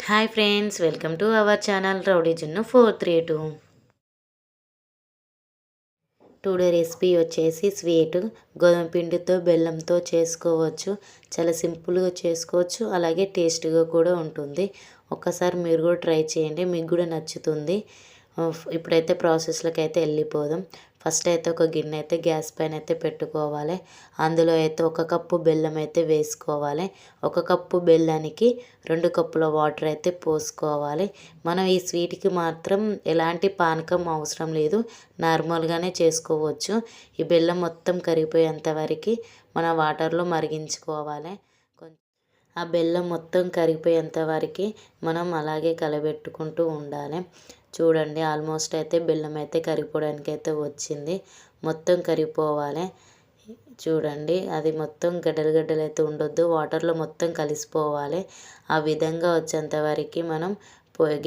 Hi friends, welcome to our channel rowdy జున్ను 432. Today recipe వచ్చేసి sweet గోధుమ పిండితో బెల్లంతో చేసుకోవచ్చు. చాలా సింపుల్గా చేసుకోవచ్చు, అలాగే టేస్ట్గా కూడా ఉంటుంది. ఒక్కసారి మీరు కూడా ట్రై చేయండి, మీకు కూడా నచ్చుతుంది. ఇప్పుడైతే ప్రాసెస్లోకి అయితే వెళ్ళిపోదాం. ఫస్ట్ అయితే ఒక గిన్నె అయితే గ్యాస్ పైన అయితే పెట్టుకోవాలి. అందులో అయితే 1 కప్పు బెల్లం అయితే వేసుకోవాలి. 1 కప్పు బెల్లానికి 2 కప్పుల వాటర్ అయితే పోసుకోవాలి. మనం ఈ స్వీట్కి మాత్రం ఎలాంటి పానకం అవసరం లేదు, నార్మల్గానే చేసుకోవచ్చు. ఈ బెల్లం మొత్తం కరిగిపోయేంత వరకు మన వాటర్లో మరిగించుకోవాలి. ఆ బెల్లం మొత్తం కరిగిపోయేంత వరకు మనం అలాగే కలబెట్టుకుంటూ ఉండాలి. చూడండి, ఆల్మోస్ట్ అయితే బెల్లం అయితే కరిగిపోవడానికి అయితే వచ్చింది. మొత్తం కరిగిపోవాలి. చూడండి, అది మొత్తం గడ్డలు గడ్డలు అయితే ఉండొద్దు, వాటర్లో మొత్తం కలిసిపోవాలి. ఆ విధంగా వచ్చేంత వరకు మనం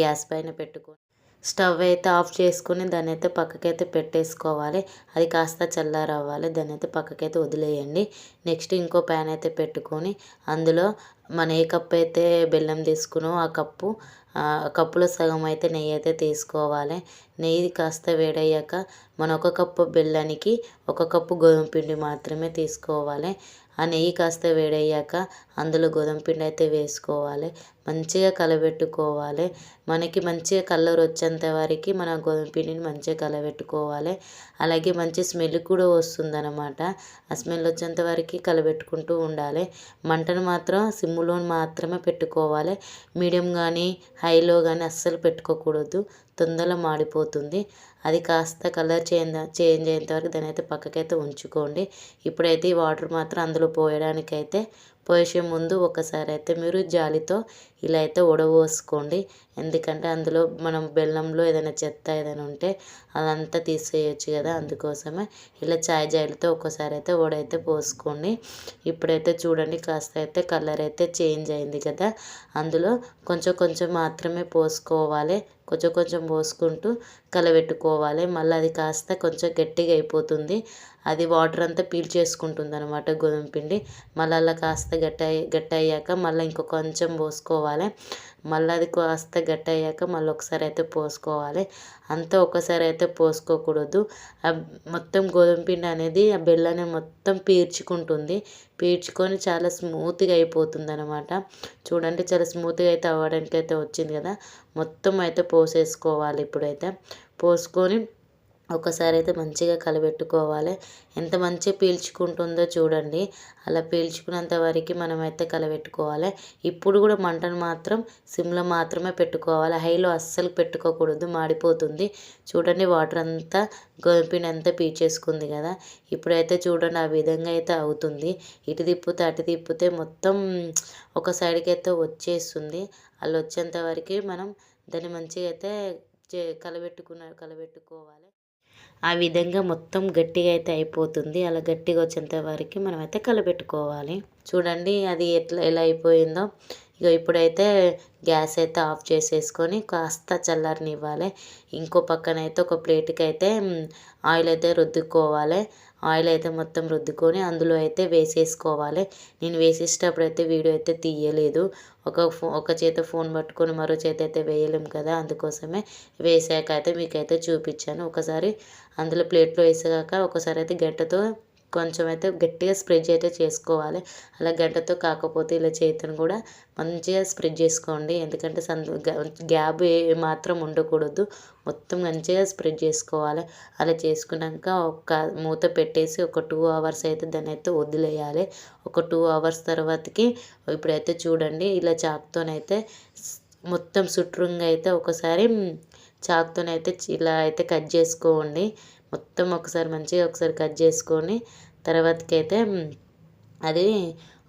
గ్యాస్ పైన పెట్టుకొని స్టవ్ అయితే ఆఫ్ చేసుకుని దాన్ని అయితే పక్కకైతే పెట్టేసుకోవాలి. అది కాస్త చల్లారవ్వాలి, దాన్ని అయితే పక్కకైతే వదిలేయండి. నెక్స్ట్ ఇంకో ప్యాన్ అయితే పెట్టుకొని అందులో మన ఏ కప్పు అయితే బెల్లం తీసుకున్నామో ఆ కప్పులో సగం అయితే నెయ్యి అయితే తీసుకోవాలి. నెయ్యి కాస్త వేడయ్యాక మన 1 కప్పు బెల్లానికి 1 కప్పు గోధుమ పిండి మాత్రమే తీసుకోవాలి. ఆ నెయ్యి కాస్త వేడయ్యాక అందులో గోధుమ పిండి అయితే వేసుకోవాలి. మంచిగా కలబెట్టుకోవాలి. మనకి మంచిగా కలర్ వచ్చేంత వరకు మన గోధుమ పిండిని మంచిగా కలబెట్టుకోవాలి. అలాగే మంచి స్మెల్ కూడా వస్తుందన్నమాట. ఆ స్మెల్ వచ్చేంత వరకు కలబెట్టుకుంటూ ఉండాలి. మంటను మాత్రం సిమ్లో మాత్రమే పెట్టుకోవాలి. మీడియం కానీ హైలో కానీ అస్సలు పెట్టుకోకూడదు, తొందరగా మాడిపోతుంది. అది కాస్త కలర్ చేంజ్ అయ్యేంత వరకు దాని అయితే పక్కకైతే ఉంచుకోండి. ఇప్పుడైతే ఈ వాటర్ మాత్రం అందులో పోయడానికైతే పోసే ముందు ఒకసారి అయితే మీరు జాలితో ఇలా అయితే వడపోసుకోండి. ఎందుకంటే అందులో మనం బెల్లంలో ఏదైనా చెత్త ఏదైనా ఉంటే అదంతా తీసేయచ్చు కదా, అందుకోసమే ఇలా జాలితో ఒకసారి అయితే వడైతే పోసుకోండి. ఇప్పుడైతే చూడండి, కాస్త అయితే కలర్ అయితే చేంజ్ అయింది కదా, అందులో కొంచెం కొంచెం మాత్రమే పోసుకోవాలి. కొంచెం కొంచెం పోసుకుంటూ కలబెట్టుకోవాలి. మళ్ళీ అది కాస్త కొంచెం గట్టిగా అయిపోతుంది. అది వాటర్ అంతా పీల్చేసుకుంటుంది అనమాట గోధుమ పిండి. మళ్ళీ అలా కాస్త గట్టి అయ్యాక మళ్ళీ కొంచెం పోసుకోవాలి. మళ్ళీ అది కాస్త గట్టి అయ్యాక మళ్ళీ ఒకసారి అయితే పోసుకోవాలి. అంతా ఒకసారి అయితే పోసుకోకూడదు. మొత్తం గోధుమ పిండి అనేది ఆ బెల్లాన్ని మొత్తం పీల్చుకొని చాలా స్మూత్గా అయిపోతుంది అనమాట. చూడండి, చాలా స్మూత్గా అయితే అవ్వడానికి అయితే వచ్చింది కదా. మొత్తం అయితే పోసేసుకోవాలి. ఇప్పుడైతే పోసుకొని ఒకసారి అయితే మంచిగా కలబెట్టుకోవాలి. ఎంత మంచిగా పీల్చుకుంటుందో చూడండి. అలా పీల్చుకున్నంత వరకు మనమైతే కలబెట్టుకోవాలి. ఇప్పుడు కూడా మంటను మాత్రం సిమ్లో మాత్రమే పెట్టుకోవాలి, హైలో అస్సలు పెట్టుకోకూడదు, మాడిపోతుంది. చూడండి, వాటర్ అంతా గోధుమ పిండి అంతా పీల్చేసుకుంది కదా. ఇప్పుడైతే చూడండి, ఆ విధంగా అయితే అవుతుంది. ఇటు తిప్పితే అటు తిప్పితే మొత్తం ఒక సైడ్కి అయితే వచ్చేస్తుంది. అలా వచ్చేంత వరకు మనం దాన్ని మంచిగా అయితే కలబెట్టుకోవాలి. ఆ విధంగా మొత్తం గట్టిగా అయితే అయిపోతుంది. అలా గట్టిగా వచ్చేంత వరకు మనమైతే కలబెట్టుకోవాలి. చూడండి, అది ఎలా అయిపోయిందో. ఇప్పుడైతే గ్యాస్ అయితే ఆఫ్ చేసేసుకొని కాస్త చల్లారనివ్వాలి. ఇంకో పక్కన అయితే ఒక ప్లేట్కి అయితే ఆయిల్ అయితే రుద్దుకోవాలి. ఆయిల్ అయితే మొత్తం రుద్దుకొని అందులో అయితే వేసేసుకోవాలి. నేను వేసేటప్పుడు అయితే వీడియో అయితే తీయలేదు. ఒక చేత ఫోన్ పట్టుకొని మరో చేత అయితే వేయలేము కదా, అందుకోసమే వేసాక అయితే మీకైతే చూపించాను. ఒకసారి అందులో ప్లేట్లో వేసాక ఒకసారి అయితే గంటతో కొంచెం అయితే గట్టిగా స్ప్రెడ్ అయితే చేసుకోవాలి. అలా గంటతో కాకపోతే ఇలా చేతిని కూడా మంచిగా స్ప్రెడ్ చేసుకోండి. ఎందుకంటే గ్యాప్ మాత్రం ఉండకూడదు, మొత్తం మంచిగా స్ప్రెడ్ చేసుకోవాలి. అలా చేసుకున్నాక ఒక మూత పెట్టేసి ఒక 2 అవర్స్ అయితే దాన్ని అయితే వదిలేయాలి. ఒక 2 అవర్స్ తర్వాతకి ఇప్పుడైతే చూడండి, ఇలా చాకుతోనైతే మొత్తం చుట్టూరుగా అయితే ఒకసారి చాకుతోనైతే ఇలా అయితే కట్ చేసుకోండి. మొత్తం ఒకసారి కట్ చేసుకొని తర్వాతకైతే అది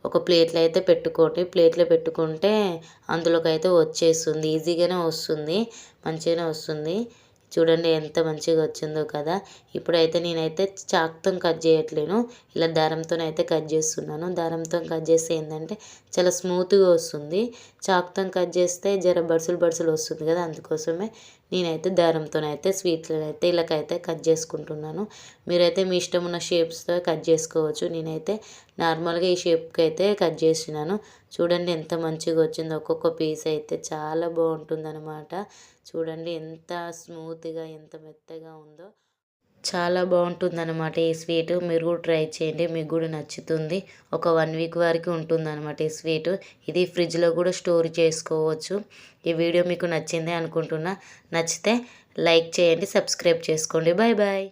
ఒక ప్లేట్లో అయితే పెట్టుకోండి. ప్లేట్లో పెట్టుకుంటే అందులోకి అయితే వచ్చేస్తుంది, ఈజీగానే వస్తుంది, మంచిగానే వస్తుంది. చూడండి ఎంత మంచిగా వచ్చిందో కదా. ఇప్పుడైతే నేనైతే చాకుతో కట్ చేయట్లేను, ఇలా దారంతోనైతే కట్ చేస్తున్నాను. దారంతో కట్ చేస్తే ఏంటంటే చాలా స్మూత్గా వస్తుంది. చాకుతో కట్ చేస్తే జర బడుసులు వస్తుంది కదా, అందుకోసమే నేనైతే దారంతోనైతే స్వీట్లనైతే ఇలాగైతే కట్ చేసుకుంటున్నాను. మీరైతే మీ ఇష్టం ఉన్న షేప్స్‌తో కట్ చేసుకోవచ్చు. నేనైతే నార్మల్‌గా ఈ షేప్‌కి అయితే కట్ చేసినాను. చూడండి ఎంత మంచిగా వచ్చిందో. ఒక్కొక్క పీస్ అయితే చాలా బాగుంటుందన్నమాట. చూడండి ఎంత స్మూత్‌గా ఎంత మెత్తగా ఉందో. చాలా బాగుంటుందన్నమాట ఈ స్వీటు. మీరు కూడా ట్రై చేయండి. మీకు కూడా నచ్చుతుంది. ఒక 1 వీక్ వరకు ఉంటుందన్నమాట ఈ స్వీటు. ఇది ఫ్రిడ్జ్‌లో కూడా స్టోర్ చేసుకోవచ్చు. ఈ వీడియో మీకు నచ్చిందే అనుకుంటున్నా. నచ్చితే లైక్ చేయండి, సబ్స్క్రైబ్ చేసుకోండి. Bye bye.